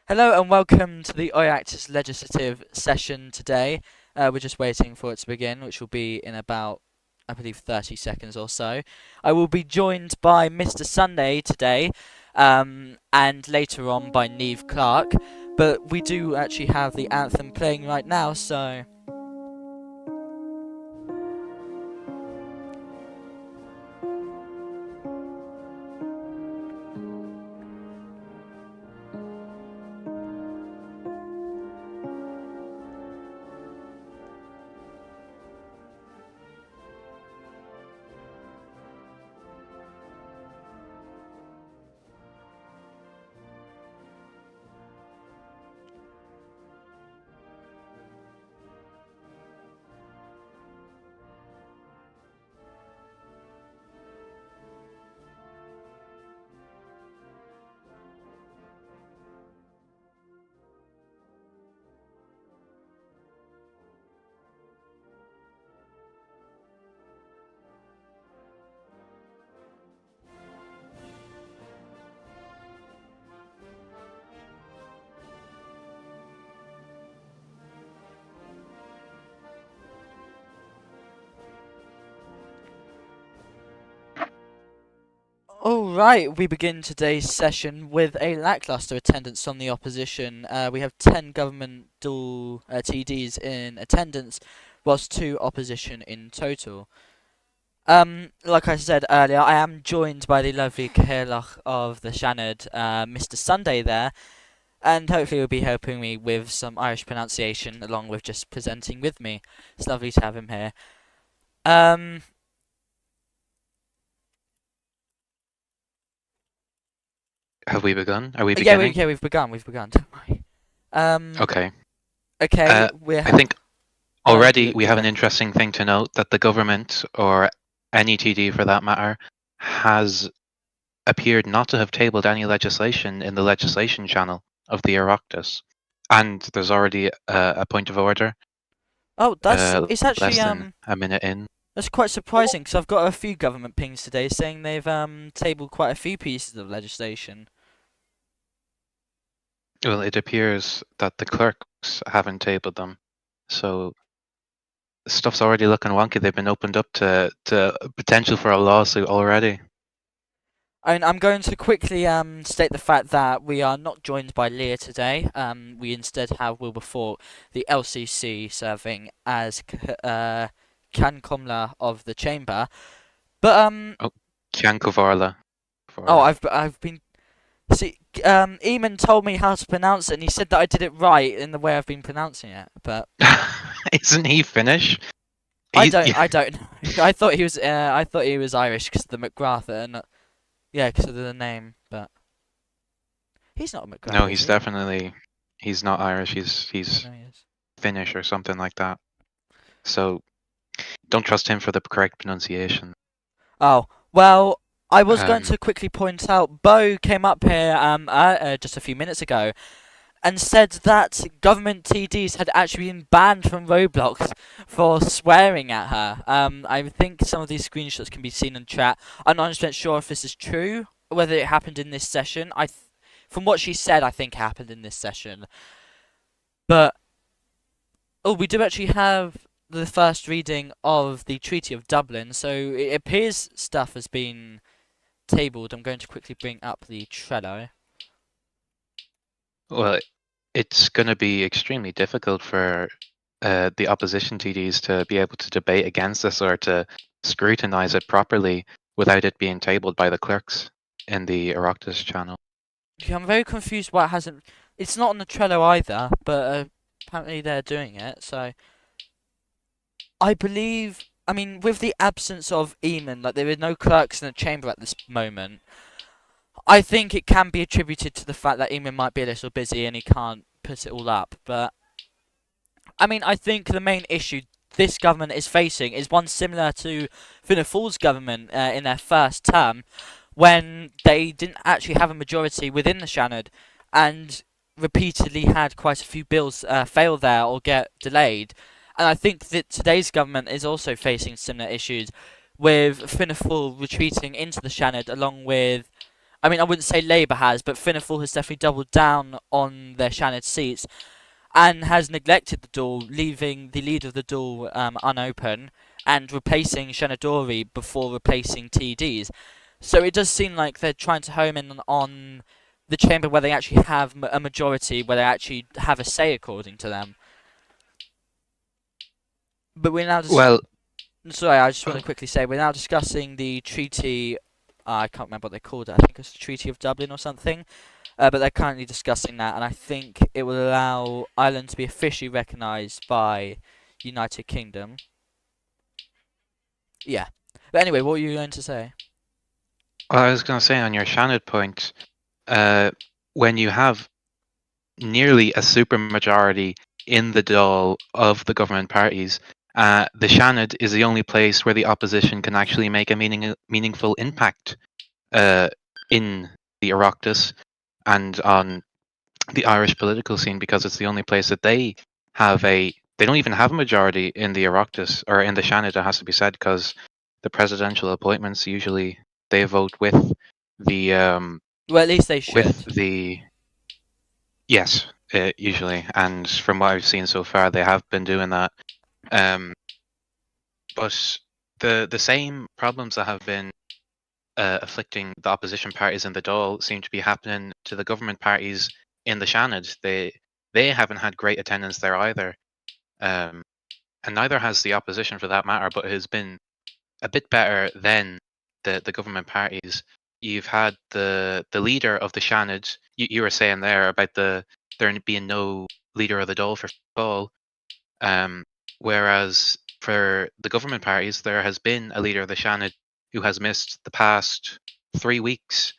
Hello and welcome to the Oireachtas legislative session today. We're just waiting for it to begin, which will be in about, I believe, 30 seconds or so. I will be joined by Mr. Sunday today, and later on by Neve Clark, but we do actually have the anthem playing right now, so... Alright, we begin today's session with a lackluster attendance from the opposition. We have 10 government dual TDs in attendance, whilst 2 opposition in total. Like I said earlier, I am joined by the lovely Caherlach of the Shannon, Mr. Sunday there, and hopefully he'll be helping me with some Irish pronunciation along with just presenting with me. It's lovely to have him here. Um, Have we begun? Are we yeah, beginning? we've begun, don't worry. Um, Okay. okay, I think already we have an yeah. interesting thing to note that the government, or any TD for that matter, has appeared not to have tabled any legislation in the legislation channel of the Oireachtas. And there's already a point of order, Oh, it's actually less than a minute in. that's quite surprising because I've got a few government pings today saying they've tabled quite a few pieces of legislation. Well, it appears that the clerks haven't tabled them. So stuff's already looking wonky. They've been opened up to potential for a lawsuit already. I'm going to quickly state the fact that we are not joined by Leah today. We instead have Wilberforce, the LCC, serving as Can Comla of the chamber. But Oh, Cian Covarla. oh, I've been see Eamon told me how to pronounce it, and he said that I did it right in the way I've been pronouncing it. But Isn't he Finnish? I don't know. I thought he was Irish because of the McGrath, and yeah, because of the name. But he's not a McGrath. No, Is he's he? definitely he's not Irish. He's No, he is. Finnish or something like that. So don't trust him for the correct pronunciation. Oh, well, I was going Um, to quickly point out, Bo came up here just a few minutes ago and said that government TDs had actually been banned from Roblox for swearing at her. I think some of these screenshots can be seen in chat. I'm not 100% sure if this is true, whether it happened in this session. From what she said, I think it happened in this session. But, oh, we do actually have the first reading of the Treaty of Dublin, so it appears stuff has been tabled. I'm going to quickly bring up the Trello. well, it's going to be extremely difficult for the opposition TDs to be able to debate against this or to scrutinize it properly without it being tabled by the clerks in the Oireachtas channel. Yeah, I'm very confused why it hasn't. It's not on the Trello either, but apparently they're doing it. So I believe. I mean, with the absence of Eamon, like there are no clerks in the chamber at this moment. I think it can be attributed to the fact that Eamon might be a little busy and he can't put it all up. But I mean, I think the main issue this government is facing is one similar to Fianna Fáil's government in their first term, when they didn't actually have a majority within the Shannon and repeatedly had quite a few bills fail there or get delayed. And I think that today's government is also facing similar issues with Fianna Fáil retreating into the Shannon along with I mean, I wouldn't say Labour has, but Fianna Fáil has definitely doubled down on their Shannon seats and has neglected the Dáil, leaving the leader of the Dáil unopen and replacing Shanadori before replacing TDs. So it does seem like they're trying to home in on the chamber where they actually have a majority, where they actually have a say according to them. But we're now just Well, sorry, I just want oh, to quickly say we're now discussing the treaty. I can't remember what they called it. I think it's the Treaty of Dublin or something. But they're currently discussing that, and I think it will allow Ireland to be officially recognised by United Kingdom. Yeah. But anyway, what were you going to say? I was going to say on your Shannon point, uh, when you have nearly a supermajority in the Dáil of the government parties, the Shannon is the only place where the opposition can actually make a meaningful impact uh, in the Oireachtas and on the Irish political scene, because it's the only place that they have a. They don't even have a majority in the Oireachtas or in the Shannon. It has to be said, because the presidential appointments usually they vote the um, Well, at least they with should. the yes, usually, and from what I've seen so far, they have been doing that. Um, but the same problems that have been afflicting the opposition parties in the Dáil seem to be happening to the government parties in the Shannon. They haven't had great attendance there either, um, and neither has the opposition for that matter. But it has been a bit better than the government parties. You've had the leader of the Shannon. You were saying there about there being no leader of the Dáil for Fall. Um, whereas for the government parties, there has been a leader of the Shannon who has missed the past 3 weeks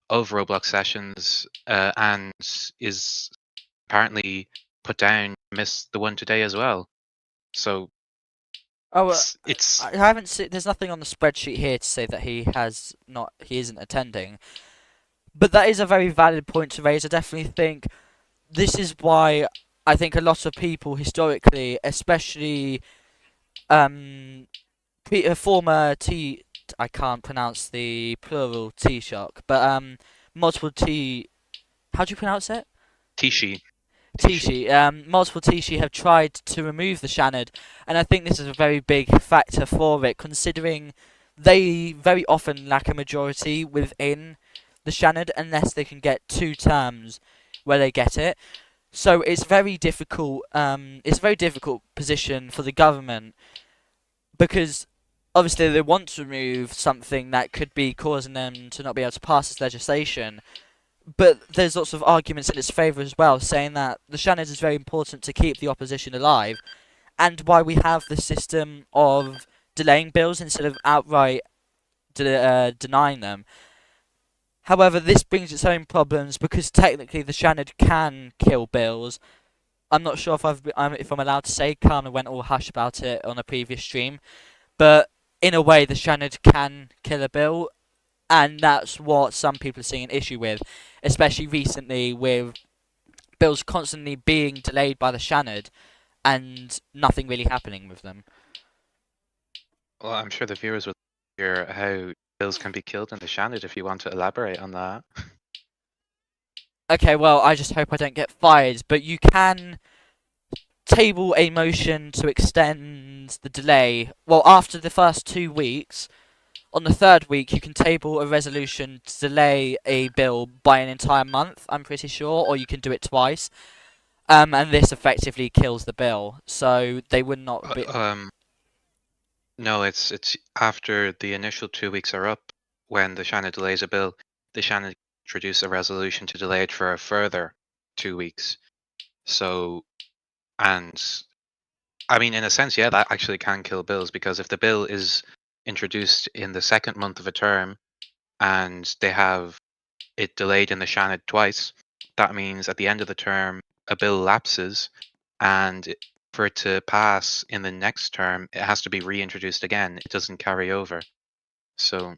of Roblox sessions and is apparently put down, missed the one today as well. So Oh, it's I haven't seen. There's nothing on the spreadsheet here to say that he has not. He isn't attending. But that is a very valid point to raise. I definitely think this is why I think a lot of people historically, especially um, former T. I can't pronounce the plural T shock, but multiple T. How do you pronounce it? Tishi. Tishi. Tishi, multiple Tishi have tried to remove the Shannon, and I think this is a very big factor for it, considering they very often lack a majority within the Shannon unless they can get two terms where they get it. So it's very difficult. It's a very difficult position for the government because obviously they want to remove something that could be causing them to not be able to pass this legislation, but there's lots of arguments in its favour as well, saying that the Shannon is very important to keep the opposition alive, and why we have the system of delaying bills instead of outright denying them. However, this brings its own problems because technically the Shannon can kill bills. I'm not sure if I'm allowed to say. Kana went all hush about it on a previous stream, but in a way, the Shannon can kill a bill, and that's what some people are seeing an issue with, especially recently with bills constantly being delayed by the Shannon and nothing really happening with them. Well, I'm sure the viewers would hear how bills can be killed in the Shannon if you want to elaborate on that. Okay, well, I just hope I don't get fired, but you can table a motion to extend the delay. Well, after the first 2 weeks, on the third week, you can table a resolution to delay a bill by an entire month, I'm pretty sure, or you can do it twice. And this effectively kills the bill, so they would not be. No, it's after the initial 2 weeks are up when the Shannon delays a bill, the Shannon introduce a resolution to delay it for a further 2 weeks. So, and I mean, in a sense, yeah, that actually can kill bills, because if the bill is introduced in the second month of a term and they have it delayed in the Shannon twice, that means at the end of the term a bill lapses, and for it to pass in the next term, it has to be reintroduced again. It doesn't carry over. So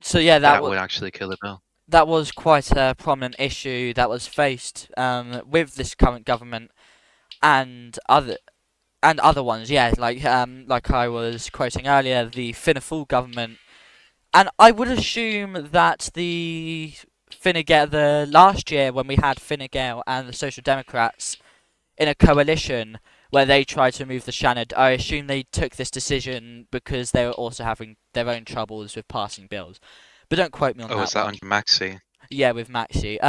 So yeah, that would actually kill a bill. that was quite a prominent issue that was faced with this current government and other ones. Yeah, like I was quoting earlier, the Fianna Fáil government, and I would assume that the Fine Gael the last year when we had Fine Gael and the Social Democrats in a coalition where they tried to remove the Shannon. I assume they took this decision because they were also having their own troubles with passing bills. But don't quote me on Oh, was that that one. under Maxi? Yeah, with Maxi.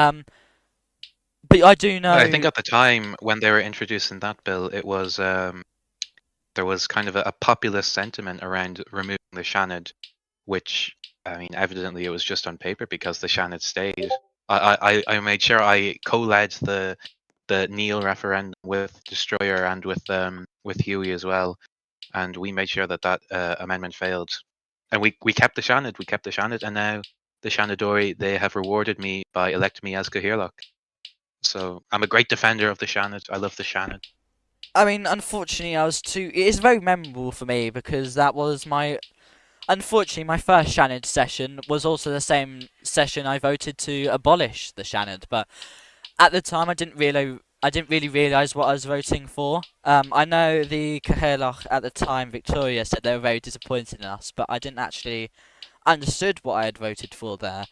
But I do I think know. at the time when they were introducing that bill, it was there was kind of a populist sentiment around removing the Shannon, which I mean, evidently it was just on paper because the Shannon stayed. I made sure I co-led the Neil referendum with Destroyer and with Huey as well, and we made sure that amendment failed. And we kept the Shannon, and now the Shanadori, they have rewarded me by electing me as Cahirlock. So I'm a great defender of the Shannon. I love the Shannon. I mean, unfortunately, I was too. It is very memorable for me because that was my. Unfortunately, my first Shannon session was also the same session I voted to abolish the Shannon. But at the time, I didn't really realise what I was voting for. I know the Caherloch at the time, Victoria, said they were very disappointed in us, but I didn't actually understood what I had voted for there.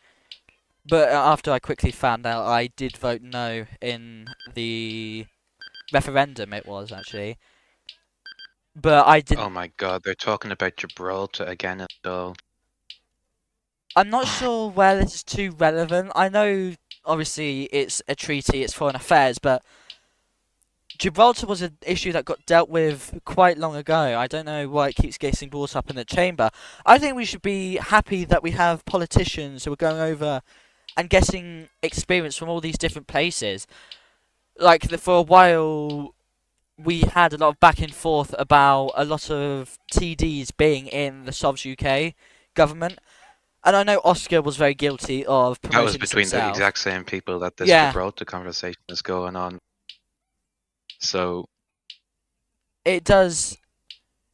But after I quickly found out, I did vote no in the referendum. It was actually, but I Oh didn't. my God, they're talking about Gibraltar again and all. I'm not sure where this is too relevant. I know, obviously, it's a treaty, it's foreign affairs, but Gibraltar was an issue that got dealt with quite long ago. I don't know why it keeps getting brought up in the chamber. I think we should be happy that we have politicians who are going over and getting experience from all these different places. For a while, we had a lot of back and forth about a lot of TDs being in the Sovs UK government. And I know Oscar was very guilty of That was promoting this between the himself. exact same people that this Yeah, Gibraltar conversation is going on. So, it does.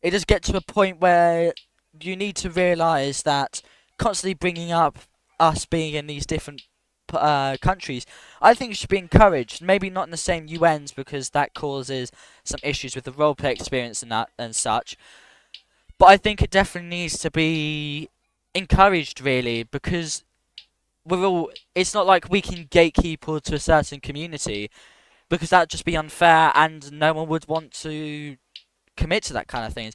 It does get to a point where you need to realise that constantly bringing up us being in these different countries, I think it should be encouraged. Maybe not in the same UNs because that causes some issues with the roleplay experience and that and such. But I think it definitely needs to be encouraged, really, because we're all. It's not like we can gatekeep to a certain community because that'd just be unfair, and no one would want to commit to that kind of things.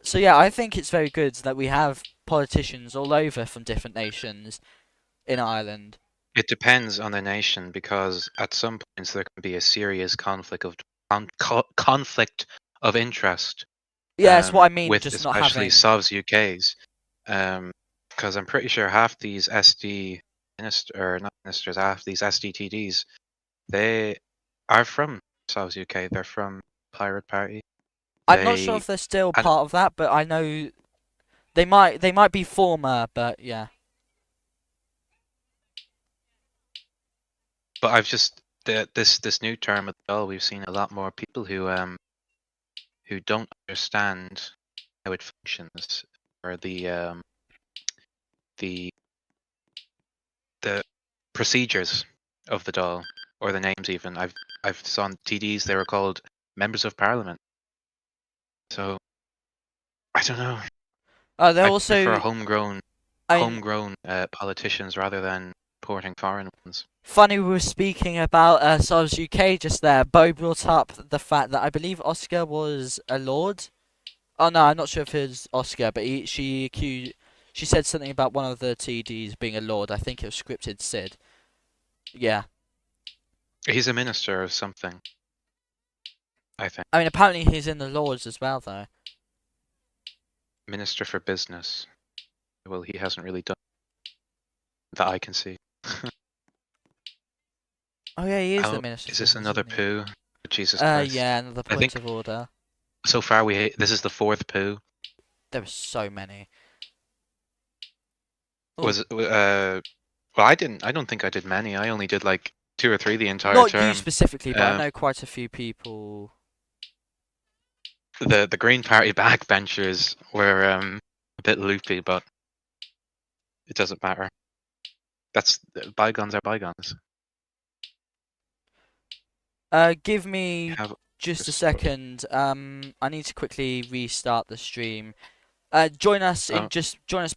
So yeah, I think it's very good that we have politicians all over from different nations in Ireland. it depends on the nation because at some points there can be a serious conflict of interest Yeah, it's what I mean, with just not especially having. Sovs UK's, because I'm pretty sure half these SD or not ministers, half these SDTDs, they are from Sovs UK. They're from Pirate Party. I'm not sure They if they're still and part of that, but I know they might be former, but yeah. but I've just this new term as well. We've seen a lot more people who don't understand how it functions or the the procedures of the doll or the names even. I've saw TDs they were called members of parliament. So I don't know. They're I prefer also. I mean, homegrown politicians rather than importing foreign ones. funny we were speaking about SARS UK just there. Bo brought up the fact that I believe Oscar was a lord. Oh no, I'm not sure if it was Oscar, but she said something about one of the TDs being a lord. I think it was scripted Sid. Yeah. He's a minister of something, I think. I mean, apparently he's in the Lords as well, though. Minister for business. Well, he hasn't really done that I can see. Oh yeah, he is the Oh, Minister is for this Business, another isn't he? poo? Jesus Christ! Yeah, another I point think of order. so far this is the fourth poo. There were so many. Oh, Was well, I don't think I did many. I only did like two or three the entire not you term. specifically, but I Uh, know quite a few people. the Green Party backbenchers were a bit loopy, but it doesn't matter. That's bygones are bygones. Give me Have just a second. I need to quickly restart the stream. Join us oh, back